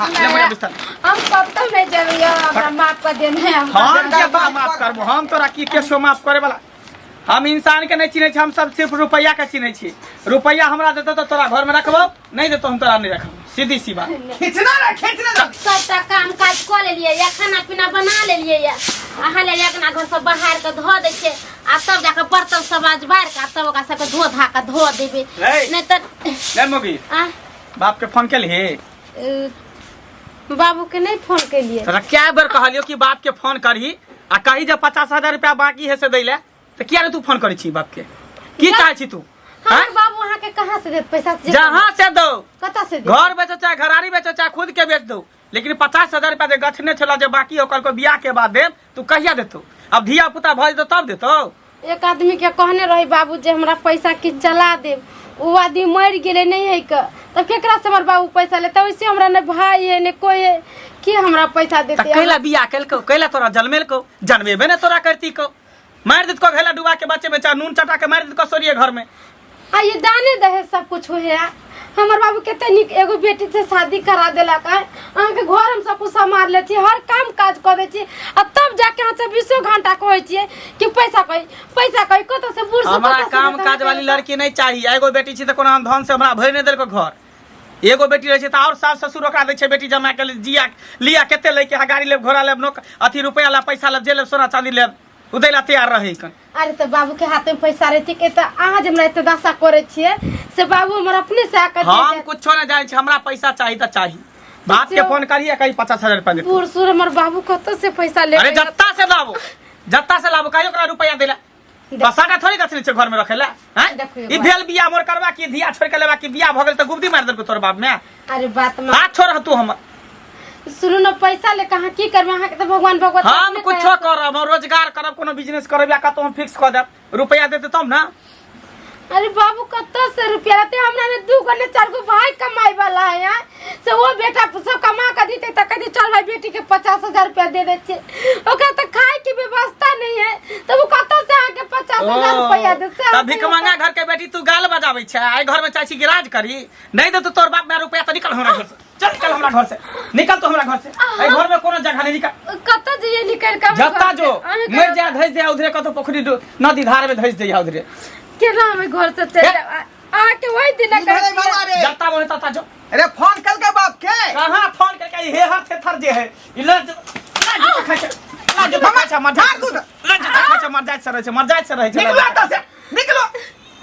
हम कब तक नहीं जरूर हमरा माफ कर देना है हम क्या तोरा माफ करबो हम तोरा की केसो माफ करे वाला हम इंसान के नहीं चिन्है छी हम सब सिर्फ रुपया के चिन्है छी रुपया हमरा देतो तो तोरा घर में रखबो नहीं देतो हम तोरा नहीं रखबो सीधी सी बात खींचना सबटा काम काज कर लेलिए या खाना पीना बना लेलिए या आहा ले अपना घर से बाहर के धो दे छे आ तब जाके बर्तन सब आज बाहर का तब ओकरा सब धो धा के धो देबे नहीं त ले मोगी बाप के फोन के लिए बाबू के नहीं फोन के लिए तोरा क्या बार कहलियो कि बाप के फोन करही आ कही जब 50,000 रुपया बाकी है से दैले तो क्या रे तू फोन करै छी बाप के की चाहे छी तू हां बाबू वहां के कहां से दे पैसा जहां से दो कता से दे घर बेचो चाहे घरारी बेचो चाहे खुद के बेच दो लेकिन 50,000 रुपया जे गछने छला जे बाकी ओकर को बियाह के बाद देब तू कहिया देतो अब धिया पुता भज दो तब देतो एक आदमी के कहने रही बाबू जे हमरा पैसा की चला देब वो आदमी मर गेले नहीं है का तब केकरा से हमर बाबू पैसा लेते वैसे हमरा ने भाई है ने कोई है कि हमरा पैसा देते कैला बियाह कैलको कैला तोरा जन्मेल को जनवेबे ने तोरा करती को मार देत को घेला डुबा के बच्चे में चा नून चटा के मार देत को सोरिए घर में आ ये दाने दहे सब कुछ होए हमर बाबू केते निक एगो बेटी से शादी करा देला का अहाँ के घर हम सब कुछ संभाल लेती हर काम काज कर दे छी आ तब जाके हां से 20 घंटा कहै छी कि पैसा कहि कत से बूढ़ से हमरा काम काज वाली लड़की नहीं चाहिए एगो बेटी छी त कोनो धन से हमरा भर नहीं देल को घर एगो बेटी रहे छै त और सास ससुर ओकरा दे छै बेटी जमा के जिया लिया केते ले के गाड़ी लेब घोड़ा लेब नोक अथी रुपया ला पैसा ला जे लेब सोना चांदी लेब उदैला तैयार रहे कन अरे तो बाबू के हाथ में पैसा रहती के त अहाँ जमरा एते दासा करे छिए से बाबू हमर अपने से आकर हम कुछो न जाय छी हमरा पैसा चाहिए त चाहिए बाप के फोन करिए कहीं 50,000 रुपया दे बूढ़ सुर हमर बाबू कत से पैसा ले अरे जत्ता से लाबो कहियो ओकरा रुपया देला बसाटा थोड़ी गछने छै घर में रखेला हैं ई भेल बिया मोर करबा की धिया छोड़ के लेबा की बिया भ गेल त गुब्दी मार देलको तोर बाप में अरे बात में हाथ छोड़ तू हम सुनो न पैसा ले कहां की करबा अहाँ के त भगवान भगवत हम कुछो करब हम रोजगार करब कोनो बिजनेस करब या कतो हम फिक्स कर देब रुपया देते तब ना अरे बाबू कत से रुपया लेते हमरा ने 2 गो ने 4 गो भाई कमाई वाला है यार से वो बेटा सब कमा के देते त कहते चल भाई बेटी के 50,000 रुपया दे दे छे ओकरा त खाए की व्यवस्था नहीं है तो वो कत से आके 50,000 रुपया देते तब भिख मंगा घर के बेटी तू गाल बजाबै छै आई घर में चाची गिराज करी नहीं दे तो तोर बाप में रुपया त निकल हमरा घर से चल निकल हमरा घर से निकल तो हमरा घर से आई घर में कोनो जगह नहीं निकल कत जे निकल के जत्ता जो मर जा धइस दे उधरे कतो पोखरी नदी धार में धइस दे उधरे केना हमें घर से चल आके वही दिन कर जत्ता बोले ता जो अरे फोन कल के बाप के कहां फोन करके हे हाथ से थर जे है इला निकलो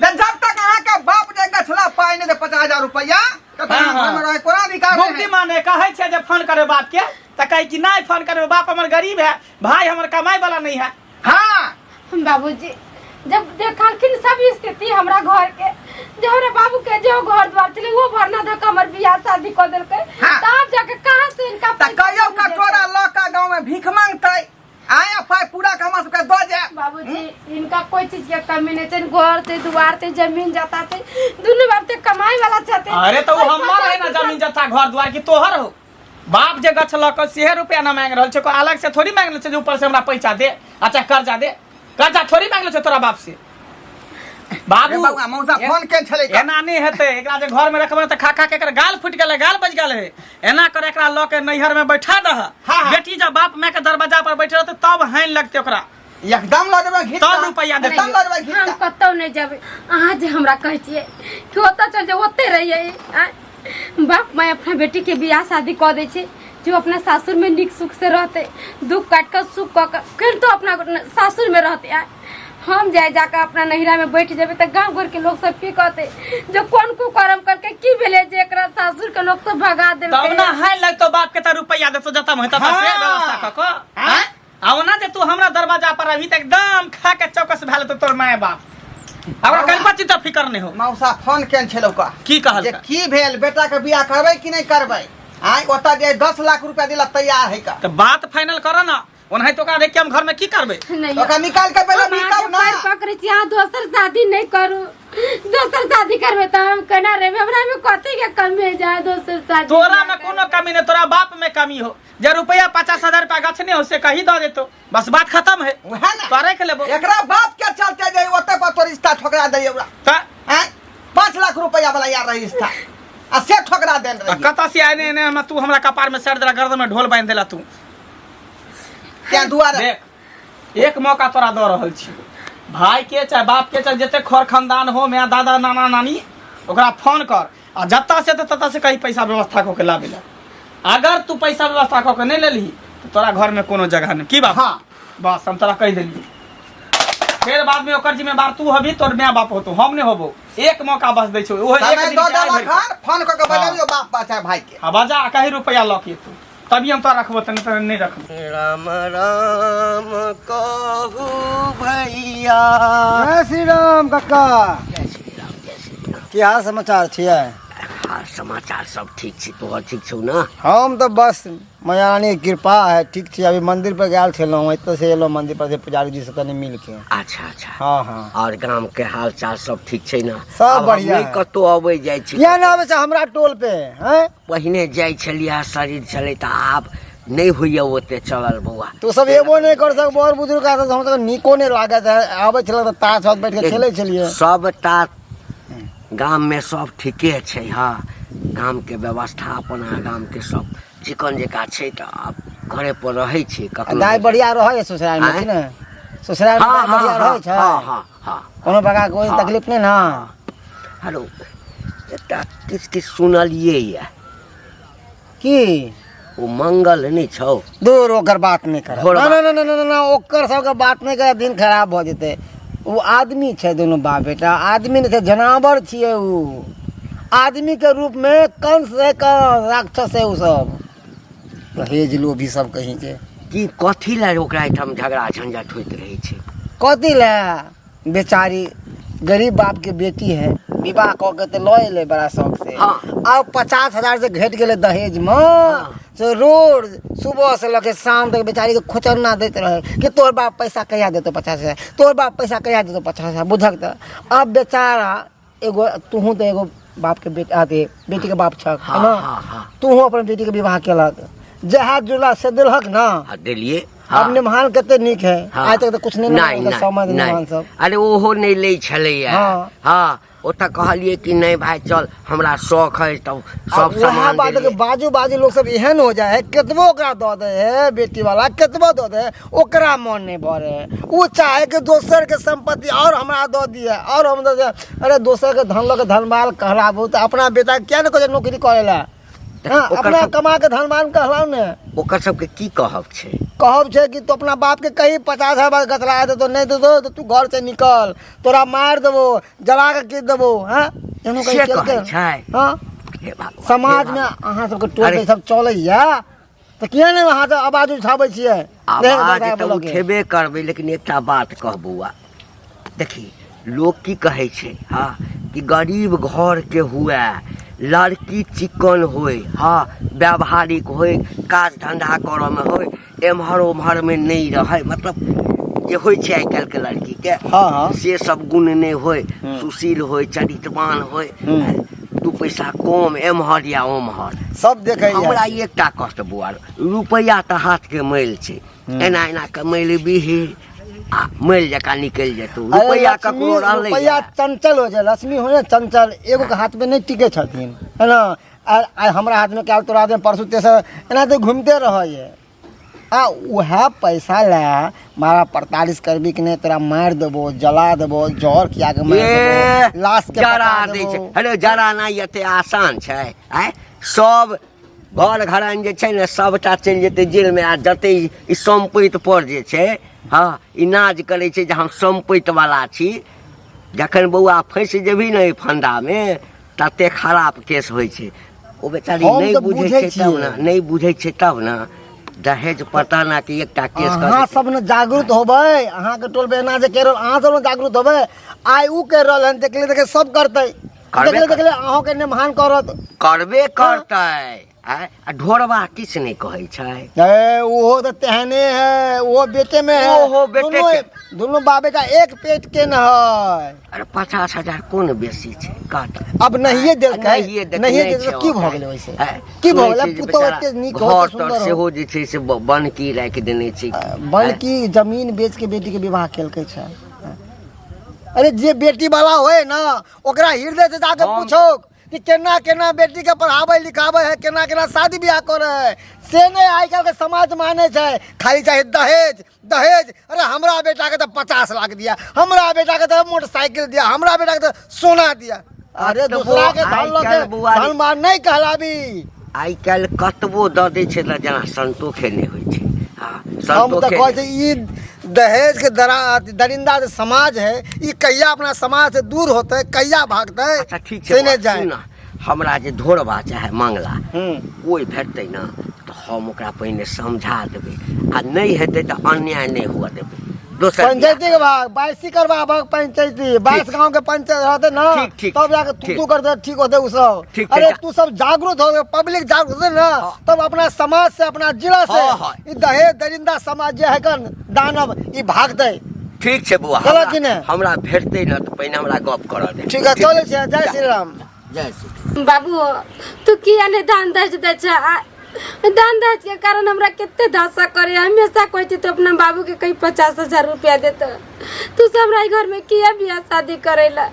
जब तक अहाँ का बाप देगा छला पाई नहीं दे 50,000 रुपया माने कहे छे जे फोन करे बाप के त कहे कि नहीं फोन करे बाप हमर गरीब है भाई हमर कमाई वाला नहीं है हां बाबूजी जब देखलखिन सब स्थिति हमरा घर के जो हमरा बाबू के जो घर द्वार चले वो भरना था कमर बियाह शादी कर देल के तब जाके कहां से इनका कहियो का तोरा लका गांव में भीख मांगतै आया पाई पूरा कमा सबके दो जा बाबूजी इनका कोई चीज के कमी नहीं है घर से द्वार से जमीन जाता थे दोनों बाप ते कमाई वाला चाहते अरे तो हमर है ना जमीन जता घर द्वार की तोहर हो बाप जे गछ लक से रुपया ना मांग रहल छै को अलग से थोड़ी मांग ले छै ऊपर से हमरा पैसा दे अच्छा कर्जा थोड़ी मांग ले छै तोरा बाप से बाबू मौसा फोन के छले एना नहीं हेते एकरा जे घर में रखबे त खा के एकर गाल फुट गेले गाल बज गेले एना कर एकरा ल के नैहर में बैठा दह बेटी जब बाप मां के दरवाजा पर बैठे रहते तब हाइन लगते ओकरा एकदम ल देबे घिट तब रुपया देते एकदम ल देबे घिट हम कतौ नहीं जाबे अहाँ जे हमरा कहै छियै कि ओतऽ चल जे ओते रहिए बाप मां अपना बेटी के बियाह शादी कर दै छै जो अपना सासुर में निक सुख से रहते दुख काट कर सुख कर फिर तो अपना सासुर में रहते हम जाए जाकर अपना नहिरा में बैठ जाबे त गांव घर के लोग सब की कहते जो कौन को कर्म करके की भेले जे एकरा सासुर के लोग सब भगा देल तब ना हाय लगतो बाप के त रुपया देतो जता महता से व्यवस्था क हैं आउ ना जे तू हमरा दरवाजा पर अभी तक एकदम खा के चौकस भेल तो तोर माय बाप हमरा कल पची त फिकर नहीं हो मौसा फोन केन छलो का की कहल जे की भेल बेटा के बियाह करबै कि नहीं करबै आई ओता जे 10 लाख रुपया दिला तैयार है का त बात फाइनल कर ना ओनहि तो का देख के हम घर में की करबे तो का निकाल के पहले निकाल ना पकड़े छी हां दोसर शादी नहीं करू दोसर शादी करबे त हम केना रहबे हमरा में कथि के कमी जाए दोसर शादी तोरा में कोनो कमी नहीं तोरा बाप में कमी हो जे रुपया 50,000 रुपया गछने हो से कही द देतो बस बात खत्म है वह ना करे के लेबो एकरा बाप के चलते जे ओते पर तो रिश्ता ठोकरा दे ओरा त हैं 5 लाख रुपया वाला यार रिश्ता आ से ठोकरा देन रही कता से आने ने हम तू हमरा कपार में सर देला गर्दन में ढोल बांध देला तू क्या दुआरे देख एक मौका तोरा दऽ रहल छी भाई के चाहे बाप के चाहे जते खर खानदान हो मैं दादा नाना नानी ओकरा फोन कर आ जत्ता से तत्ता से कहीं पैसा व्यवस्था कऽ के लाबे ला अगर तू पैसा व्यवस्था कऽ के नहीं लेलही तो तोरा घर में कोनो जगह नहीं की बात हाँ बस हम तोरा कह देलिए फिर बाद में ओकर जिम्मेदार तू हबी तोर माय बाप हो तो हम नहीं होबो एक मौका बस दै छौ ओहो एक समय दिन दो के आइ देला भरि। खान फोन क के बजाबियो बाप बच्चा भाई के हाँ बाजा कहीं रुपया लऽ के तू तभी हम तोरा रखबो तनी तनी नहीं रखबो राम राम कहू भैया। जय श्री राम काका की हाल समाचार छियै हाल समाचार सब ठीक छी तोहर ठीक छौ ना हम तो बस मैया रानी के कृपा है ठीक छी अभी मंदिर पर गेल छलहुँ एतऽ से एलहुँ मंदिर पर से पुजारी जी से कनि मिल के अच्छा अच्छा हाँ हाँ और गांव के हाल चाल सब ठीक छै ना सब आब हम बढ़िया नहीं है। कतौ अबै जाइ छी किया ना आबै छै हमरा टोल पे हैं पहिने जाइ छलिया शरीर छलै तऽ आब नहीं होइया ओते चलल बौआ तू सब एबो नहीं कर सक बड़ बुजुर्ग का हम सब नीको नहीं लागत है आबै छल तऽ ताश हाथ बैठ के खेलै छलियै सबटा गाम में सब ठीके छै हाँ गाम के व्यवस्था अपना गाम के सब चिकन जेका छै तऽ आब घरे पर रहै छी कखनो दाय बढ़िया रहै ससुराल में कि ने ससुराल में दाय बढ़िया रहै छै हाँ हाँ कोनो प्रकार कोई हाँ। तकलीफ नहीं ना हेलो एकटा किछ सुनलियै या की ओ मंगल नहीं छौ दूर ओकर बात नहीं कर घोड़ ना ना ना ना ना ओकर सबके बात नहीं कर दिन खराब हो जेतै वो आदमी छै दोनों बाप बेटा आदमी नहीं छै जानवर छियै उ आदमी के रूप में कंस है राक्षस है उ सब रहेज लोभी सब कहीं के कि कथी ला ओकरा एहिठाम झगड़ा झंझट होइत रहै छै कथी ला बेचारी गरीब बाप के बेटी है विवाह कऽ के तो लऽ एलै बड़ा शौक से हाँ। अब 50,000 से घट गेलै दहेज में से रोज सुबह से लगे शाम तक बेचारी के खोचरना देते रहे कि तोर बाप पैसा कहिया देतो 50,000 तोर बाप पैसा कहिया देतो 50,000 बुझक त अब बेचारा एगो तूहू तो एगो बाप के बेटी के बाप छक है ना हाँ हाँ तूहू अपन बेटी के विवाह केलक जहाँ जुला से दिलहक ना हाँ देलिए अब निमान कते नीक है हाँ। आज तक तो कुछ नहीं लगा समाज निमान सब अरे ओहो नहीं लै छलैया हाँ। हाँ ओतऽ कहलिए कि नहीं भाई चल हमरा शौक है तब सब अब वहाँ सामान बात है कि बाजू बाजू लोग सब एहन हो जाए केतबो ओकरा दऽ दे है बेटी वाला केतबो दऽ दे ओकरा मन नहीं भरे वो चाहे कि दोसर के संपत्ति और हमरा दऽ दिए और हम दऽ दिए अरे दोसर के धन लऽ के धनवान कहलाबू तो अपना बेटा क्या न कोई नौकरी करेला हाँ ओकर अपना सब- कमा के धनवान कहलाओ ने ओकर सबके की कहब छै कहब छै कि तू अपना बाप के कहीं 50,000 गतरा दे तो नहीं दे दो तो तू घर से निकल तोरा मार देबो जला के गिर देबो हाँ एहनो से कहीं कहै केलकै छै हाँ हे भगवान, समाज हे में भगवान। अहाँ सबके टोल अरे। पे सब चलैया तऽ किया नहि अहाँ सब आवाज उठाबै छियै आवाज तऽ उठेबे करबै लेकिन एकटा बात कह बौआ देखी लोग की कहै छै हाँ कि गरीब घर के हुए लड़की चिकन होय हाँ व्यावहारिक होय काज धंधा करऽ में होय एम्हर ओम्हर में नहीं रहे मतलब जे होइ छै आइ काल्हि के लड़की के हाँ हाँ से सब गुण नहीं होय सुशील होय चरित्रवान होय दू पैसा कम एम्हर या ओम्हर सब देखै हमरा एकटा कष्ट बुआ रुपैआ तऽ हाथ के मैल छै एना एना के मैल बिही आ मैल जका निकलि जेतौ रुपैआ ककरो रहलै रुपैया चंचल हो जाए लक्ष्मी हो चंचल एगो के हाथ में नहीं टिके छथिन है ना आ हमरा हाथ में क्या तोरा दे परसू तेसर एना तो घूमते रह आ वह पैसा ला मारा 45 करबी कि नहीं तोरा मार देबो जला देबो जहर किया के मार देबो लाश के जरा पका दै छै देबो अरे जरा नहि एते आसान छै आय सब घर घरान जे छै ने सबटा चलि जेतै जेल में आ जते ई संपत्ति पर जे छै हाँ ई नाज करै छै जे हम संपत्ति वाला छी जखन बौआ फंसि जेबही ने ई फंदा में तते खराब केस होइ छै ओ बेचारी हम नहीं तऽ बुझै बुझै छै तब छियै। ना नहीं बुझै छै तब ना दहेज पता ना कि एकटा केस अहाँ कर सब ने जागरूक होबै अहाँ के टोल पे एना जे कह रहल अहाँ सब ने जागरूक होबै आइ उ कह रहल हन देखले देखे सब करतै करबे देखले देखले अहाँ के निमान करत करबे करतै आय आ ढोरबा किछ नहीं कहै छै ए ओहो तो तेहने है वो बेटे में है ओहो बेटे दोनों बाबे का एक पेट के न है अरे 50,000 कोन बेसी छै काट अब नहीं देलकै नहिये देलकै, नहीं नहि देलकै छै की ओकरा। भऽ गेलै वैसे आय, की भऽ सुनै गेलै छै जे पुतो बेचारा एते नीक घर हो तर सुंदर सेहो हो जे छै से बनकी राखि देने छै बल्कि जमीन बेच के बेटी के विवाह केलकै छै अरे जे बेटी वाला होए ना ओकरा हृदय से जाके हम- पूछो कि केना केना बेटी के पढ़ावे लिखावे है, केना केना शादी ब्याह करे है, से नहीं आइ काल्हि के समाज माने छै। खाली चाहे दहेज दहेज। अरे हमरा बेटा के तो 50 लाख दिया, हमरा बेटा के तो मोटरसाइकिल दिया, हमरा बेटा के तो सोना दिया। अरे तो दूसरा के वो धन आइ लो काल्हि के बुआरी- धन मान नहीं कहलाबी। आइ काल्हि कतबो दऽ दै छै तऽ जेना संतोषे नहि होइ छै। हाँ हम तो संतोषे कहै छै ई दहेज के दरिंदा जे समाज है, ई कहिया अपना समाज से दूर होते, कहिया भागते। अच्छा ठीक से छै नहीं बौआ, जाए। सुन न, हमरा जे धोरबा चाहे मंगला हम्म। कोई भेटतै न तऽ हम ओकरा पहिने समझा देबै, आ नहीं हेतै तऽ अन्याय नहीं हुआ देबै। दोसर पंचायती के भाग 22 करवा भाग पंचायती 22 गांव के पंचायत रहते ना, ठीक, ठीक, तब जाके ठीक। तू करते ठीक होते उ सब। ठीक, अरे ठीक। तू सब जागरूक हो, पब्लिक जागरूक होते ना, तब अपना समाज से अपना जिला से हाँ, हाँ। ई दहेज दरिंदा समाज जे है कन दानव ई भागते। ठीक छै बौआ, गलत कि नहि? हमरा भेटतै न तऽ पहिने हमरा गप करऽ दे। ठीक है चले छे। जय श्री राम। जय श्री बाबू तू किया नहीं दान दहेज दे छ? दान दहेज के कारण हमरा कितने दासा करे। हमेशा कोई तो अपना बाबू के कहीं 50,000 रुपया देता। तू सब हमरा घर में किया बियाह शादी करेला?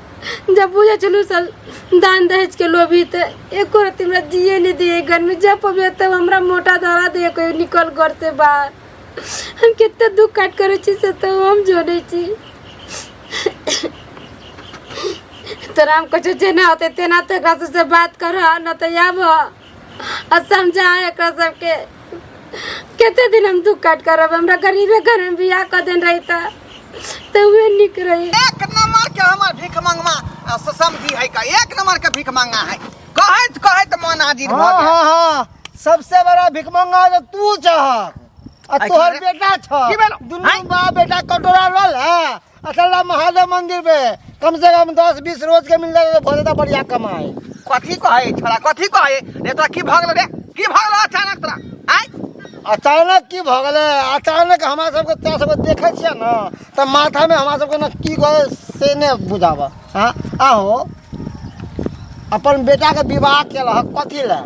जब बुझे चलू सब दान दहेज के लोभी थे, एको रात हमरा जिए नहीं दिए घर में। जब पबे तब हमरा मोटा धरा दे कोई निकल घर से बाहर। हम कितने दुख काट करे छी से तो हम जोड़े छी। तोरा हम कुछ जेना होते तेना तो एकरा से बात कर न तो आब आ समझा एकरा सबके। केते दिन हम दुख काट करब? हमरा गरीबे घर में बियाह कर देन रहता तो वे निक रही। एक नंबर के हमर भीख मंगमा समझी है का, एक नंबर के भीख मंगा है। कहत मन हाजिर भ हाँ गया। हाँ हाँ, सबसे बड़ा भीख मंगा तो तू चाह। आ आ तोहर की बेटा छ, की भेलो? दुनू हैं? बाप बेटा कटोरा रोल है। असल महादेव मंदिर पे कम से कम 10-20 रोज के मिल जाए भोरे तो बढ़िया कमाए। कथी कहे छोरा, कथी कहे रे? तोरा की भगल रे? की भगल अचानक तोरा? आय अचानक की भ गेलै? अचानक हमरा सबके तोरा सबके देखे छियै ना तऽ माथा में हमरा सबके ना की कहे से ने बुझाबा। हाँ आहो अपन बेटा के विवाह केलक कथी ले?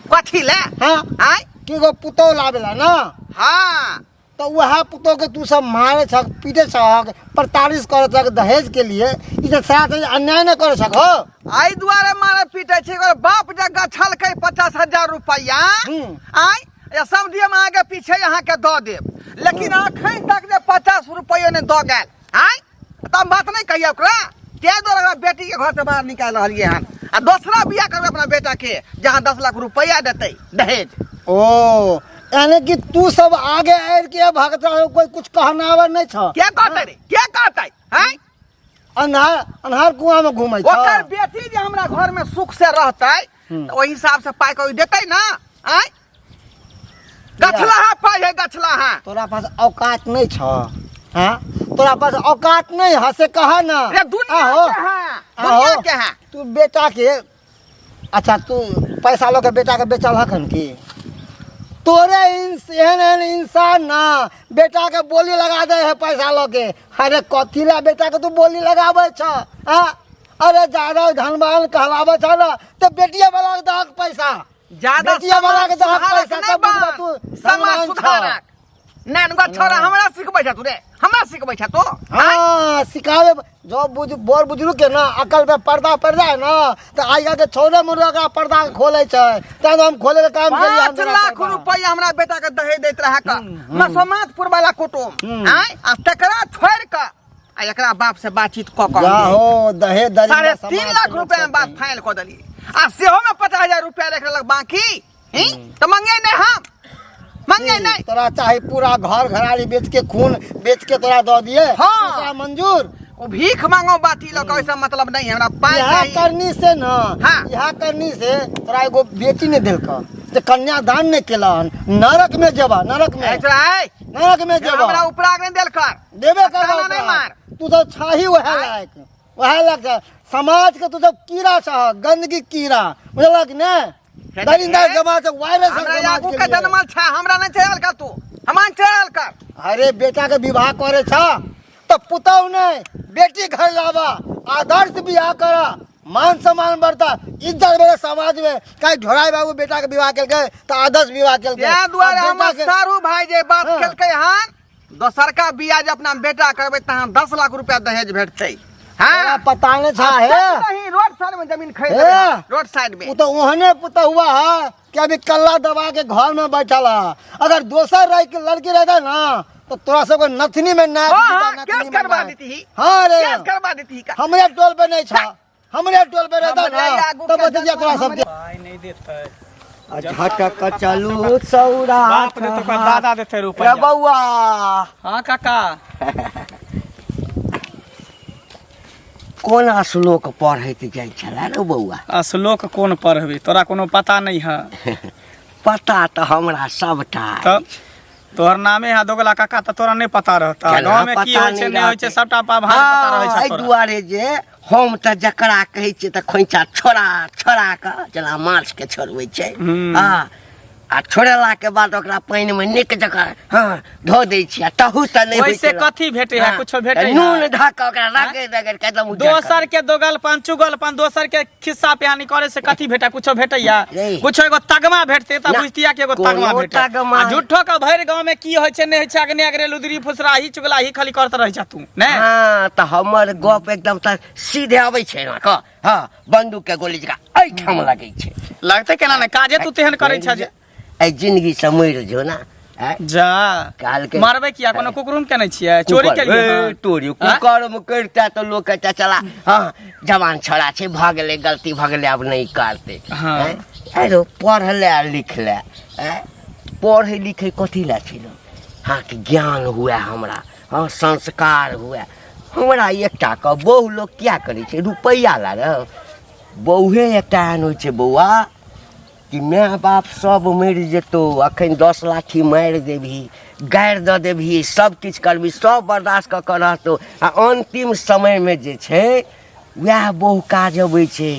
कथी ले? हाँ आय की गो पुतौ लावेला ना, हाँ तो वह पुतौ के तू सब मारे छक, पीटे छक, प्रताड़ित करे छक दहेज के लिए। ई तो साथ अन्याय न करे छक हो। आई दुआरे मारे पीटे छै। एकर बाप जगह छलकै 50,000 रुपया। आय या समझिए हम आगे पीछे यहाँ के दऽ देब, लेकिन अखन तक जे 50 रुपया ने दऽ गेल। आय तब बात नहीं कहिए ओकरा। ते द्वारा बेटी के घर से बाहर निकाल रहिए हन, आ दूसरा बियाह करबे अपना बेटा के जहाँ 10 लाख रुपया देते दहेज। ओ यानी कि तू सब आगे आर के भगता हो, कोई कुछ कहनावर नहीं छ। क्या कहते रे? क्या कहते हैं? अन्हार अन्हार कुआं में घूमे छ। ओकर बेटी जे हमरा घर में सुख से रहते तो वही हिसाब से पाई कोई देते ना। आय गछला पाई है, गछला। तोरा पास औकात नहीं छ। हाँ तोरा पास औकात नहीं है से कहा ना। रे दुनिया आहो, के है, आहो, दुनिया के है। तू बेटा के अच्छा तू पैसा लो के बेटा के बेचल हखन की? तोरे एहन इंसान ना बेटा के बोली लगा दे है पैसा लो के। अरे कथी ला बेटा के तू बोली लगावे छ? हाँ अरे ज्यादा धनवान कहलावे छ ना तो बेटिया वाला के दहक पैसा, ज्यादा बेटिया वाला के दहक समाज पैसा सुधारक तब बुझबा नहीं तू बा। समाज धनवान छ। सुधारक नैनगो छोरा हमरा सिखबै छ तू रे, हमरा सिखबै छ तू। हाँ सिखावे जो बड़ बुजुर्ग के ना अकल पे पर्दा पड़ जाए ना तो आइगा के छोरे मुर्गा का पर्दा खोले छै। तब हम खोले के काम करिए। 5 लाख रुपया हमरा बेटा के दहेज देत रहा का मसोमातपुर वाला कुटुम। आय आ तकरा छोड़ के आ एकरा बाप से बातचीत क क जा हो दहेज दरिंदा 3.5 लाख रुपया में बात फाइनल क देली। आ सेहो में 50,000 रुपया रख लग बाकी। तो मंगे नहीं, हम मंगे नहीं। तोरा चाहे पूरा घर घराड़ी बेच के खून बेच के तोरा दो दिए। हाँ। तोरा मंजूर? वो भीख मांगो बाती लो कैसा मतलब नहीं है हमरा पाई यह नहीं। करनी से ना, हाँ। यह करनी से तोरा एगो बेटी ने दिल का तो कन्यादान ने केलन। नरक में जबा, नरक में, ऐसा है नरक में जबा। हमरा उपराग नहीं देल कर देवे ताना कर नहीं मार। तू तो छाही वह लायक, वह लायक समाज के तू तो कीड़ा छह, गंदगी कीड़ा बुझलक ने। दरिंदा समाज से वायरस हमरा समाज याकू के के लिए। जन्मल छ, हमरा नहीं चल कर तू, हमान चल कर। अरे बेटा के विवाह करे छ तो पुतौ ने बेटी घर लावा, आदर्श बियाह करा, मान सम्मान बढ़ता, इज्जत बढ़े समाज में। कहीं ढोराई बाबू बेटा के विवाह केलके तो आदर्श विवाह केलके। या द्वारा और हमर बेटा के- सारू भाई जे बात हाँ। केलकै हन दोसर का बियाह जे अपना बेटा करबै त 10 लाख रुपया दहेज भेटतै। हाँ पता नहीं था है नहीं रोड साइड में जमीन खरीद ए! रहे, रोड साइड में। वो तो ओहने पुता हुआ है कि अभी कल्ला दबा के घर में बैठल है। अगर दोसर लड़की रहता ना तो तोरा सबको नथनी में ना केस करवा देती। हाँ रे केस करवा देती का। हमरे टोल पे नहीं था, हमरे टोल पे रहता हमरे ना आगू तो के बता दिया तोरा सब भाई नहीं देते झटक चलू सौरा बाप ने तो का दादा देते रुपया। बउआ हाँ काका कोन श्लोक पढ़ैत जाइ छलै रे बौआ? श्लोक कोन पढ़बी तोरा कोनो पता नहीं है? पता तो हमरा सबटा तब तोहर नामे है दोगला काका तो तोरा नहीं पता रहता। केना गांव में की पता होय छै नहीं नहीं होय छै रहतै? सबटा भाग पता रहै छै एहि तोरा। दुआरे जे हम तऽ जकरा कहै छियै तऽ खोइछा छोड़ा छोड़ा कऽ जेना माछ के छोड़बै छै हाँ आ छोड़ेला के बाद ओकरा पानि में नीक जकाँ हाँ धो दै छियै तहू से नहीं होइ वैसे छै। कथी भेटे है? हाँ, कुछो भेटे है? नून धऽ कऽ ओकरा रगड़ि रगड़ि के एकदम उज्जर दोसर के दोगलपन चुगलपन दोसर के खिस्सा पिहानी करे से कथी भेटा? कुछो भेटैया? नहीं। कुछो एगो तगमा भेटते त ना, बुझतिया के एगो कोनो तगमा भेटे। तगमा आ झूठो के भरि गांव में की होय छै नहीं होय छै अगने अगरे लुदरी फुसराही चुगलाही खाली करत रहै छ तू ने। हाँ तऽ हमर गप एकदम तऽ सीधे अबै छै ना कह हाँ बंदूक के गोली जका एहिठाम लगै छै। लगते केना ने काजे तू तेहन करे छ जे एहि जिंदगी से मरि जो ना आँय? जा काल के मारबे किया कोनो कुकुरुम के नहीं छियै? चोरी के लिए तोरी कुकर में करता तो लोग कहता चला हाँ जवान छड़ा छे भाग ले गलती भाग ले अब नहीं करते। हाँ। हैं? अरे पढ़ ले आ लिख ले हैं? पढ़े लिखे कथी ला छिलो हाँ कि ज्ञान हुआ हमरा हाँ संस्कार हुआ हमरा एकटा का बहु लोग क्या करे छे रुपया ला रे बहुए एकटा एहन होइ छे बौआ कि माय बाप सब मरि जेतो अखन 10 लाठी मारि देबही गारि दऽ देबही सब किछु करबही सब बर्दाश्त कऽ कऽ रहतौ आ अंतिम समय में जे छै वएह बहु काज अबै छै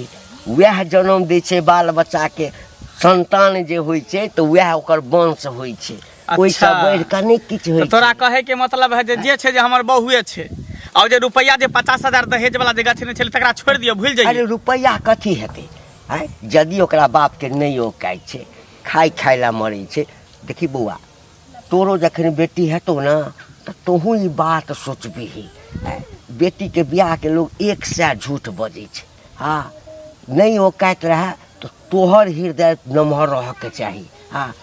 वएह जन्म दै छै बाल बच्चा के संतान जे होइ छै तऽ वएह ओकर वंश होइ छै ओइसँ बढ़ि कऽ नहि किछु होइ तोरा छै। कहे के मतलब है जे छै जे हमर बहुए छै और जे रुपया जे 50,000 दहेज वाला जे गछने छलै तकरा छोड़ि दियौ भूल जाइए। अरे रुपैया कथी हेतै आँय यदि ओकरा बाप के नहीं औकात छै खाय ला मरै छै। देखी बौआ तोरो जखन बेटी हेतौ ना तऽ तोहू ई बात सोचबिही बेटी के बियाह के लोग 100 झूठ बजै छै हाँ नहीं औकात रहे तो तोहर हृदय नमहर रह के चाही हाँ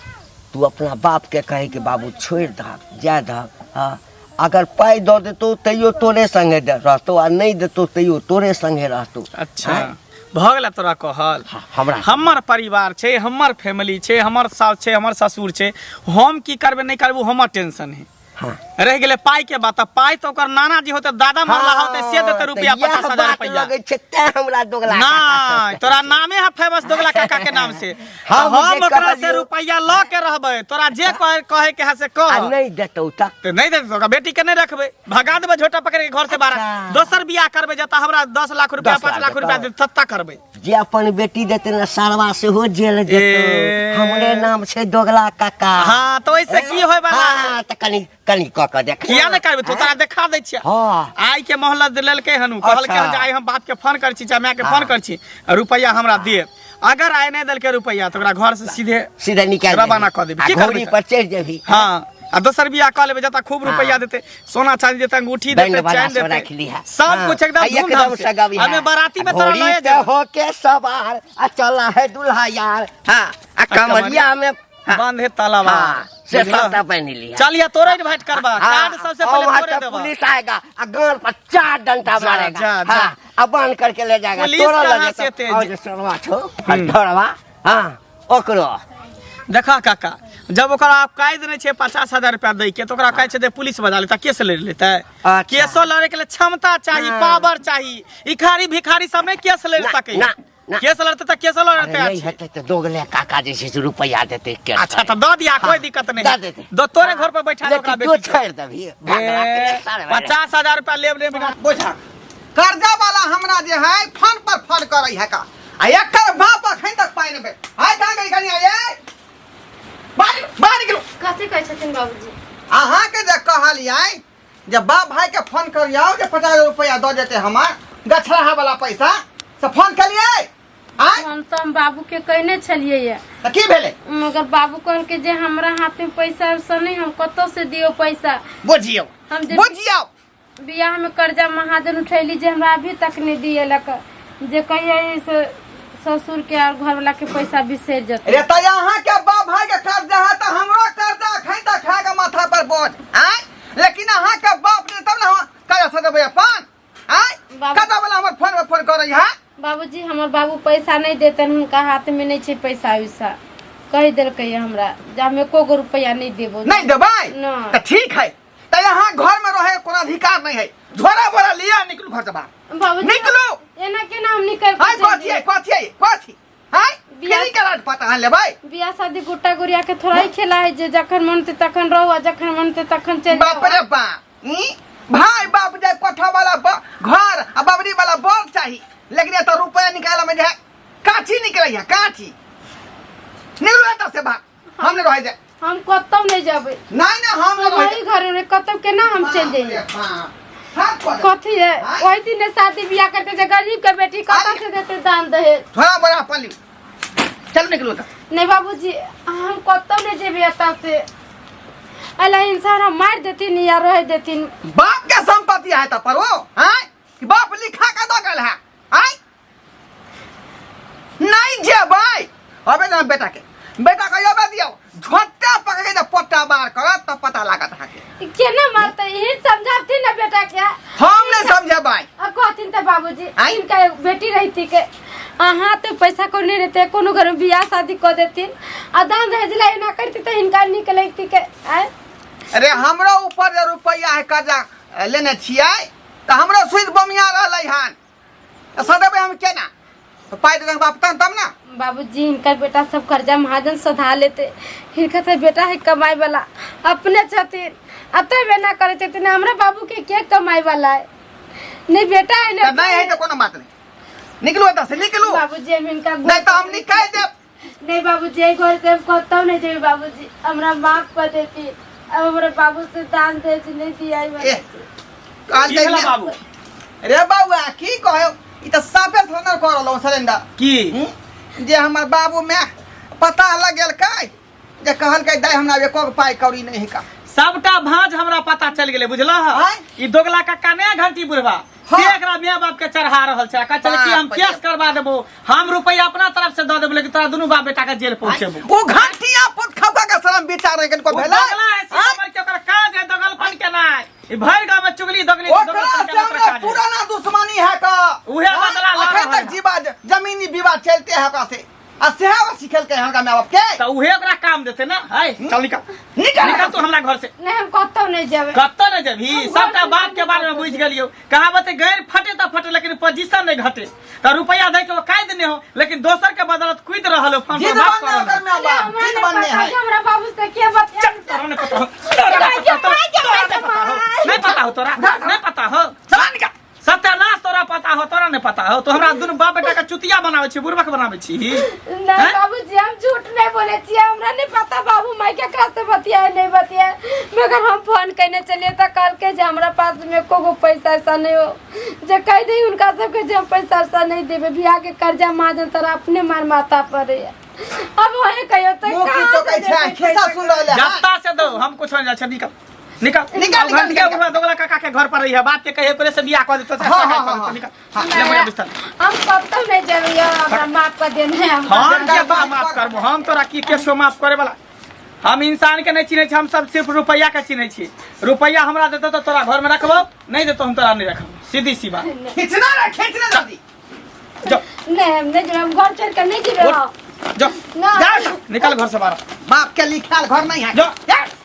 तू अपना बाप के कहे कि बाबू छोड़ दहक जा दहक हाँ अगर पाई दऽ देतौ तैयो तोरे संगे रहतौ आ नहीं देतौ तैयो तोरे संगे रहतौ। अच्छा भऽ गेला तोरा कहल हमरा हमर परिवार छै हमर फैमिली छै हमर सास छै हमर ससुर छै हम की करबे नहीं करबे हमर टेंशन है। हाँ रह गेले पाई के बात पाई तो ओकर नाना जी होते दादा मरला होते से देते रुपया 50,000 रुपया लगै छै ते हमरा दोगला नहीं तोरा नामे है फेमस दोगला काका के नाम से हम हम जे ओकरा से कहलियौ- रुपया ल के रहबे तोरा जे कहे के है से आ कह नहीं देतौ त तो नहीं देते तो बेटी के नहीं रखबे भगा देबे झोटा पकड़ के घर से बाहर अच्छा। दोसर बियाह करबे जता हमरा 10 लाख रुपया 10 5 लाख रुपया लाख दे तत्ता करबे। जे अपन बेटी देते ना सारवा से हो जेल जेतौ ए। हमरे नाम छै दोगला काका। हाँ तो ऐसे की होय वाला हाँ त कनी कनी क के देख किया नहीं करबे तू तोरा देखा दै छियै हाँ आई के मोहल्ला लेलकै हनु कहलकै अच्छा। जे आइ हम बाप के फोन कर छी चाहे माय के फोन कर छी रुपया हमरा दे अगर आइ नहीं देलकै रुपया तो ओकरा घर से सीधे सीधे निकाल रवाना कऽ देबही। की करबै घोड़ी तऽ? पर चढ़ जेबही हाँ आ दोसर बियाह कऽ लेबे जता खूब हाँ। रुपया देते सोना चांदी देते अंगूठी बैंड देते वाला चैन सब रख देते लिहा सब कुछ एकदम धूमधाम से सगावी हमें बाराती में तोरा घोड़ी लए पे जा होके सवार आ चला है दुल्हा यार हाँ आ कमरिया में हाँ, बांधे तालाबा हाँ, से साता पहन लिया चलिए तोरे इनवाइट करबा हाँ, कार्ड सबसे पहले वहाँ तोरे से देबा। पुलिस आएगा और गाल पर 4 डंडा जा, मारेगा जा, जा। हाँ, अब बांध करके ले जाएगा पुलिस तोरा कहाँ लगे से तो- तेज? और जो सरवा छो हथौड़वा हाँ ओकरो देखा काका जब ओकरा आप कह देने छे 50,000 रुपया दे के तो ओकरा कहे छे दे पुलिस बजा लेता केस ले लेता है। अच्छा। केसो लड़े के लिए क्षमता चाहिए हाँ। पावर चाहिए इखारी भिखारी सब नहीं केस ले ना, सके ना, ना। केस लड़ते तो केसो अरे लड़ते नहीं अच्छे। हेते तो दोगले काका जैसे से रुपया देते केस अच्छा तो करे। दो दिया कोई हाँ, दिक्कत दे नहीं देते। दो तोरे घर पर बैठा दे ओकरा लेकिन तू बेटी छोड़ दबी भगवा के ले सारे वाले। 50,000 रुपया ले बिना बोझा कर्जा वाला हमरा जे है फोन पर फोन करे है का आ एकर बाप अखन तक पाई नहीं हाय कहां गई कनी आए बाहर निकलो कथी कहै छथिन बाबूजी? अहाँ के जे कहलियै जब बाप भाई के फोन करियो जे 50,000 रुपया दो देते हमार गछरहा वाला पैसा से फोन करिए आय हम तो हम बाबू के कहने छलिए ये त की भेले मगर बाबू कहल के जे हमरा हाथ में पैसा उसा नहीं हम कतो से दियो पैसा बुझियो हम जे बुझियो बियाह में कर्जा महाजन उठैली जे हमरा अभी तक नहीं दिएलक, जे कहिए ससुर के और घर वाला के पैसा बिसर जते। रे त यहाँ के बाप भाई के कर्जा है त हमरो कर्जा खै त खा के माथा पर बोझ आय, लेकिन अहाँ के बाप ने तब ना कर्जा से देबै अपन आय। बाबू- कदा वाला हमर फोन पे फोन करै है। बाबूजी हमर बाबू पैसा नहीं देतन, उनका हाथ में नहीं छे पैसा वैसा, कह देलकै हमरा जे हम एको गो रुपया नहीं देबो। नहीं देबै ना। त ठीक है, त यहाँ घर में रहे कोनो अधिकार नहीं है। झोरा बोरा लिया निकलू घर से बाहर बाबूजी निकलू। एना के नाम निकल हाय कथी है कथी हाय बिया- केनी के रात पता है लेबै। बियाह शादी गुट्टा गुड़िया के थोड़ा ही खेला है जे जखन मनते तखन रहो, जखन मनते तखन चल बाप रे बाप भाई बाप जे कोठा वाला घर आ बाबरी वाला बॉल चाहिए, लेकिन ये तो रुपया निकाला में जे है काठी निकल है काठी। निकलो एता से बाहर, हम नहीं रह जाए। हम कतौ नहीं जाबे, नहीं हम नहीं रह वही घर में कतौ केना हम चल जाइए। कथी है हाँ? वही दिन शादी बियाह करते जे गरीब के बेटी कतौ से देते दान दहेज। थोड़ा बड़ा पल्ली चल निकलो ता। नहीं बाबूजी हम कतौ नहीं जेबे एता से, अल्लाह इंसान हम मार देतीन या रह देतीन। बाप के संपत्ति है त पर वो हैं कि बाप लिखा के दगल है हैं। नहीं जेबै अबे ना बेटा के अबे दियो झोटा पकड़ के पट्टा मार कर तब पता लागत है के केना मारते ही समझाती ना बेटा के। हम नहीं समझबै। कहथिन त बाबूजी आई? इनका बेटी रहती के अहाँ तो पैसा को नहीं रहते, कोनो घर में बियाह शादी कर देतीन आ दान दहेज ला ना करती तो इनका निकलती के आय। अरे हमरो ऊपर जे रुपया है कर्जा लेने छियै त हमरो सुध बमिया रहलै हन, सदेबै हम केना पाइ देन बाप तब ना। बाबूजी इनका बेटा सब कर्जा महाजन सधा लेते, इनका तो बेटा है कमाई वाला अपने छथिन, अतः ना करे छथिन। हमरा बाबू के कमाई वाला है नहीं बेटा है त नहीं है तो कोनो बात नहीं, निकलो एता से निकलो। बाबूजी हम इनका नहीं तो हम निकाल देब। नहीं बाबूजी घर से कतौ नहीं जेबे बाबूजी, हमरा माफ कर देती। अब हमारे बाबू से दान दहेज नहीं दिया ए काल की भेला बाबू? रे बाबू की कहो ई त साफे थोना करलो सिलेंडर की जे हमर बाबू में पता लगल कै जे कहल के दाई हमरा एको पाई कौड़ी नहीं है का। सबटा भांज हमरा पता चल गेले बुझला आय? ई दोगला का काने घंटी बुढ़वा हाँ। से एकरा माय बाप के चढ़ा रहल छै, का चल कि हम बाप केस रे। करवा देबो, हम रुपया अपना तरफ से द देबो, लेकिन तोरा दुनू बाप बेटा के जेल पहुंचेबो। वो घंटिया पुत खबा का सलाम विचार के को वो भेला दोगला ऐसी हमर के ओकर काज है दोगलपन के नाय, ई भर गांव में चुगली दोगली ओकरा दोगलपन से के ओकर हमरा काज है। पुराना दुश्मनी है का उहे बदला लड़ अखन रहल तक विवाद जमीनी विवाद चलते है का से आ सेवा सिखल के हंगा में बाप के त उहे ओकरा काम देते ना। है चल निकल तू हमरा घर से। नहीं हम कतौ नहीं जेबे। कत्तो न जबी सबटा बाप के बारे में बुझ गेलियो, कहावत है गैर फटे त फटे लेकिन पोजीशन नहीं घटे। त रुपया दे के वो काई देने हो, लेकिन दोसर के बदौलत कुद रहल हो फोन जिद पर बात बनने कर ओकर में बाप जिद बनने है। हमरा बाबू से क्या बतिया तोरा ने पता हो, तोरा ने पता हो, नहीं पता हो तोरा नहीं पता हो, चला निकल। सत्यानाश तोरा पता हो, तोरा नहीं पता हो, तो हमरा दुनु बाप बेटा का चुतिया बनावे छी, बुरबक बनावे छी। नहीं हैं? बाबूजी हम झूठ नहीं बोले छी, हमरा नहीं पता बाबू माई के कैसे बतिया नहीं बतिया, मगर हम फोन करने चलिए तो कल के जे हमरा पास में को पैसा ऐसा नहीं हो, जे कह दी उनका सबके जे हम पैसा ऐसा नहीं देबे, बियाह के कर्जा महाजन तोरा अपने मार माता पर है। अब वही कहियो तो मुंह की तो कह छै खिस्सा सुन रहले है। जत्ता से दो हम कुछ हो जाए, निकल निकल निकल, घर निकल, के दोगला काका के घर पर रही है, बात के कहे करे से बियाह कर देतो से हाँ, ऐसा हाँ, कर हाँ, निकल हाँ। ले मुझे बिस्तर। हम कतौ नहीं जेबे, हमरा माफ कर देने हम हम के बा माफ करबो, हम तोरा की केसो माफ करे वाला, हम इंसान के नहीं चिन्है छी, हम सब सिर्फ रुपया के चिन्है छी। रुपया हमरा देतो तो तोरा घर में रखबो, नहीं देतो हम तोरा नहीं रखबो, सीधी सी बात। खींचना जल्दी जाओ नहीं हम नहीं जेबे, हम घर छोड़ के नहीं जेबे। जाओ ना। जा निकल घर से बाहर, बाप के लिखल घर नहीं है जाओ